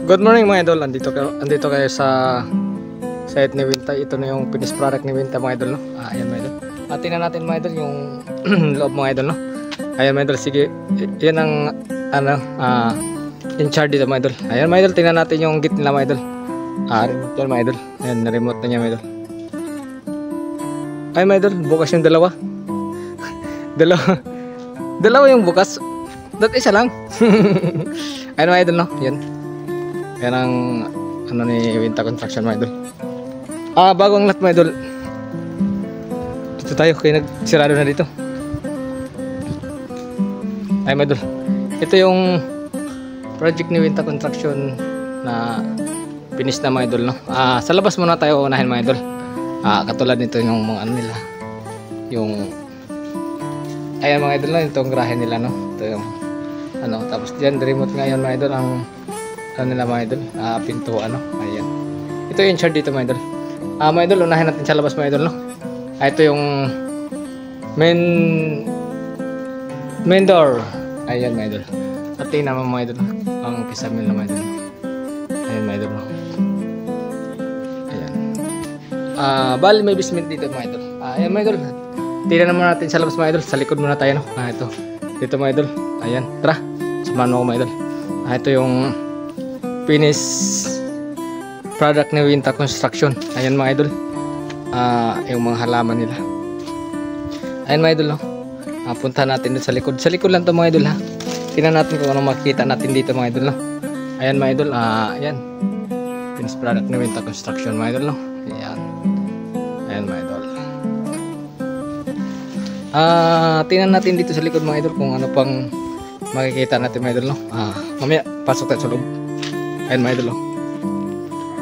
Good morning mga idol, andito kayo sa site ni Winta. Ito na yung finished product ni Winta mga idol, no? Ayan mga idol. Tingnan natin mga idol yung loob mga idol, no? Ayan mga idol, sige. Yan ang in charge dito mga idol. Ayan mga idol, tingnan natin yung gate nila mga idol. Remote yan mga idol. Ayan, na-remote na niya mga idol. Ay mga idol, bukas yung dalawa. Dalawa yung bukas. Dati isa lang. Ayan mga idol, no? Yan. Yan ang ano ni Winta Construction mga idol. Bago ang lahat mga idol. Dito tayo kaya nagsirado na dito. Ay mga idol. Ito yung project ni Winta Construction na finish na mga idol, no. Sa labas muna tayo unahin mga idol. Katulad nito yung mga ano nila. Yung ayan mga idol, no, itong garahe nila, no. Ito yung ano, tapos diyan remote ngayon mga idol ang ano nila mga idol, pintuan, no. Ayan. Ito yung in-charge dito mga idol. Mga idol, unahin natin sa labas mga idol, no. Ito yung main door. Ayan mga idol. At tingnan naman mga idol, ang pisamil na mga idol. Ayan mga idol, no. Ayan. Bali may basement dito mga idol. Ayan mga idol. Tingnan naman natin sa labas mga idol. Sa likod muna tayo, no. Ito. Dito mga idol. Ayan. Tara. Samahan mo ako mga idol. Ito yung finished product ni Winta Construction. Ayan mga idol. Yung mga halaman nila. Ayan mga idol, no. Punta natin dito sa likod. Sa likod lang to mga idol, ha. Tingnan natin kung ano makikita natin dito mga idol, no. Ayan mga idol. Ayan. Finished product ni Winta Construction mga idol, no. Ayan. Ayan mga idol. Tingnan natin dito sa likod mga idol kung ano pang makikita natin mga idol, no. Mamaya pasok tayo sa loob. Ayan mga idol, no.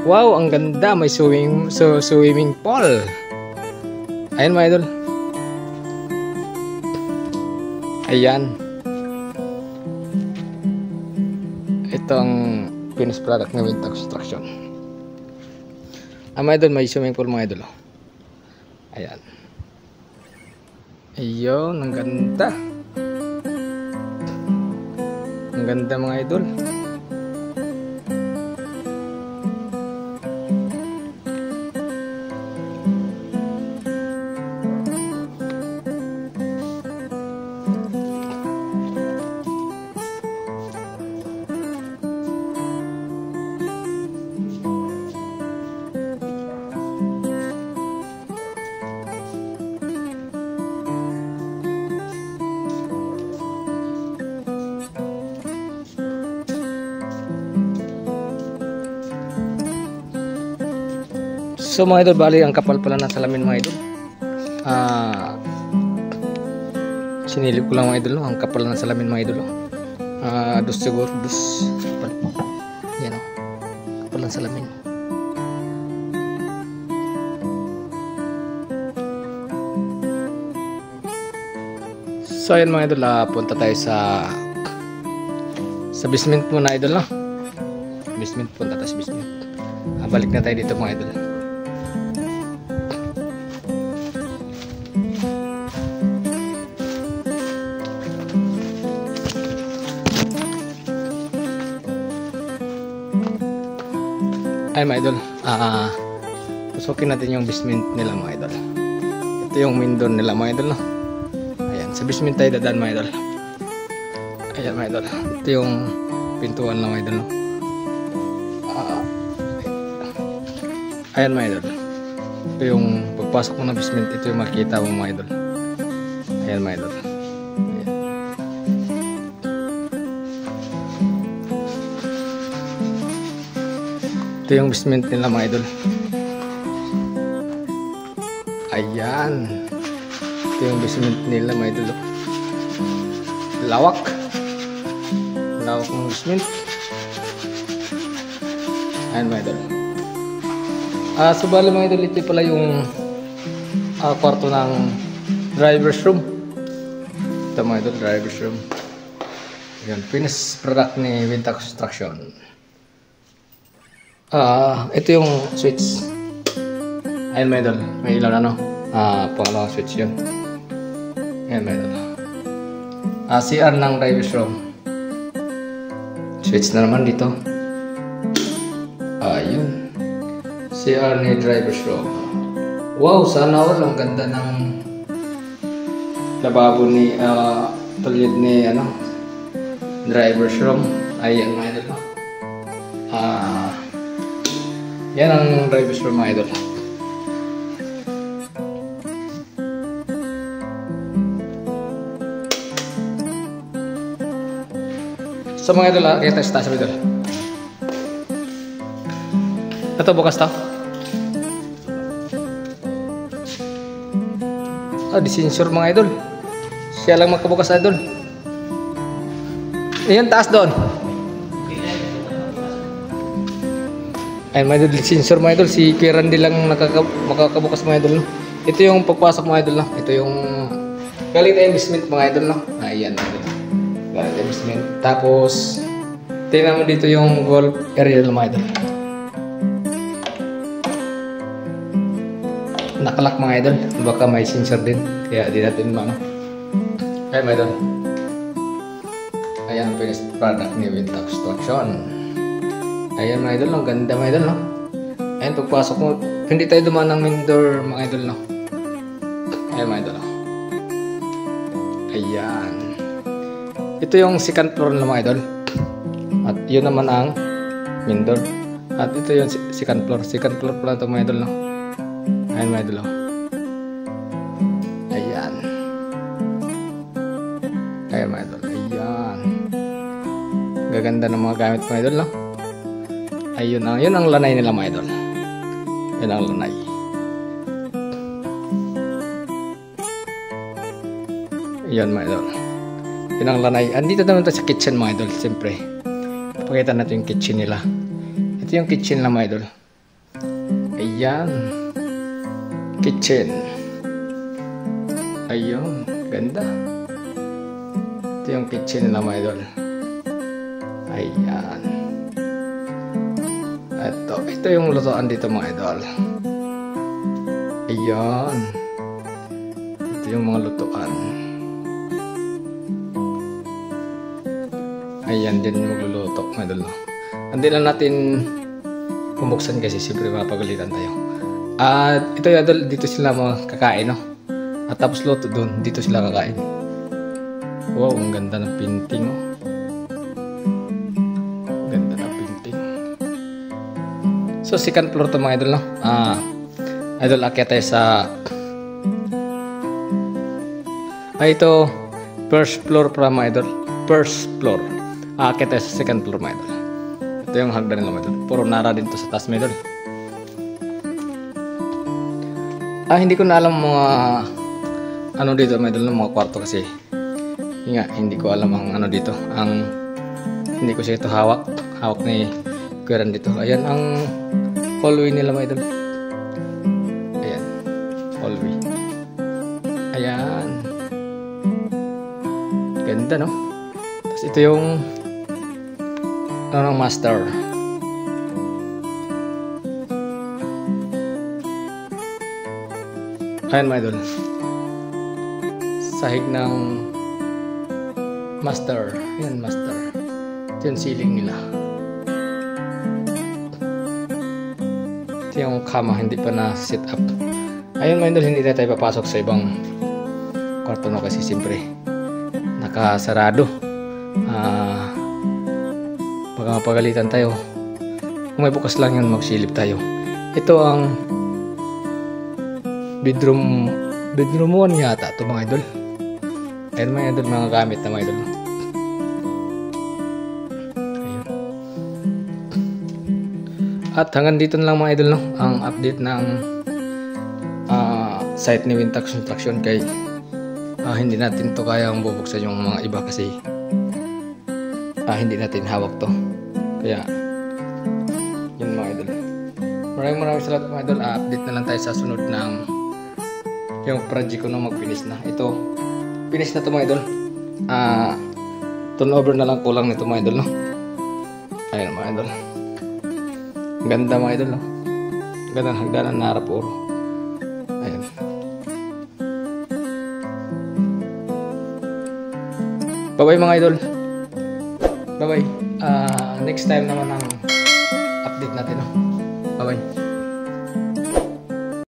Wow, ang ganda, may swimming pool. Ayan mga idol. Ayan. Ito ang finished product ng Winta Construction. Mga idol, may swimming pool mga idol, no. Ayan. Ayun, ang ganda. Ang ganda mga idol. So mga idol, bali ang kapal pala ng salamin mga idol. Sinilip ko lang mga idol, no? Ang kapal ng salamin mga idol, no? Dos siguro, dos kapal. Yan, no? Kapal ng salamin. So ayan mga idol, punta tayo sa basement muna idol, no? Basement, punta tayo sa basement. Balik na tayo dito mga idol. Ay mga idol, pusukin natin yung basement nila mga idol. Ito yung main door nila mga idol, no? Ayan, sa basement tayo dadaan mga idol. Ayan mga idol, ito yung pintuan lang mga idol, no? Ayan mga idol, ito yung pagpasok mo ng basement, ito yung makikita mo mga idol. Ayan mga idol. Ito yung basement nila mga idol. Ayan. Ito yung basement nila mga idol. Lawak. Lawak ng basement. Ayan mga idol. So bali mga idol, ito pala yung kwarto ng driver's room. Ito mga idol, driver's room. Ayan, finished product ni Winta Construction. Ito yung switch. Ayan mga idol, may ilaw na, no. Pangalawang switch yun. Ayan mga idol. CR ng driver's room. Switch na naman dito. Ayun. CR ni driver's room. Wow, sana all. Ang ganda ng lababo ni tulad ni driver's room. Ayan mga idol. Yan ang driver's room mga idol. So mga idol, kita sa taas mga idol. Ito bukas to. Disensor mga idol. Siya lang magkabukas idol. Ayan, taas doon. Ayun mga idol, disensor mga idol. Si Kuya Randy lang makakabukas mga idol. Ito yung pagpasok mga idol. Ito yung galing na investment mga idol. Ayan mga idol. Galing na investment. Tapos tingnan mo dito yung golf area mga idol. Nakalak mga idol, baka may sensor din, kaya di natin kaya mga idol. Ayan, finished product ni Wintax Construction. Ayan mga idol, ang ganda mga idol, no? Ayan, pagpasok mo, hindi tayo dumaan ng main door mga idol, no? Ayan mga idol, no? Ayan. Ito yung second floor na mga idol. At yun naman ang main door. At ito yung second floor. Second floor pala ito mga idol, no? Ayan mga idol. Ayan. Ayan mga idol. Ayan. Gaganda ng mga gamit mga idol, no? Ayun ang, yun ang lanay nila mga idol. Yun ang lanay. Ayan mga idol. Yun ang lanay. Andito naman tayo sa kitchen mga idol. Siyempre. Pakita natin yung kitchen nila. Ito yung kitchen lang mga idol. Ayan. Kitchen. Ayun, ganda. Ito yung kitchen nila mga idol. Ayan. Ito yung lutuan dito mga idol. Ayan. Ito yung mga lutuan. Ayan din yung magluluto mga idol. Hindi na natin pumuksan kasi siyempre mapagalitan tayo. At ito yung idol, dito sila makakain, no? At tapos luto doon, dito sila kakain. Wow, ang ganda ng painting, oh. Ganda ng painting. So, second floor to mga idol, no? Idol, akyat tayo sa ito, first floor para mga idol. First floor. Akyat tayo sa second floor mga idol. Ito yung hagdan nila mga idol. Puro nara din to sa taas mga idol. Hindi ko na alam mga ano dito mga idol, mga kwarto kasi hindi ko alam ang ano dito, ang hindi ko siya ito hawak ni Kuya Randy dito. Ayan ang hallway nila mga idol. Ayan, hallway. Ayan, ganda, no? Tapos ito yung master. Ayan mga idol, sahig ng master. Ayan, master. Ito yung ceiling nila. Ito yung kama, hindi pa na set up. Ayun mga idol, hindi na tayo papasok sa ibang kwarto, no? Kasi siyempre nakasarado. Baka mapagalitan tayo. Kung may bukas lang yun, magsilip tayo. Ito ang bedroom 1 yata ito mga idol. Ayan mga idol, mga gamit na mga idol. Ayan. At hanggang dito na lang mga idol, no? Ang update ng site ni Wintax Construction, kay hindi natin to kayang bubuksan yung mga iba kasi hindi natin hawak to. Kaya yun mga idol. Maraming salamat mga idol. Update na lang tayo sa sunod ng yung project ko na mag-finish na. Ito, finish na to mga idol. Turnover na lang kulang nito mga idol, no? Ayun mga idol. Ganda mga idol, no? Ganda ng hagdanan na harap oro. Ayun. Bye bye mga idol. Bye bye. Next time naman ang update natin, no? Bye-bye.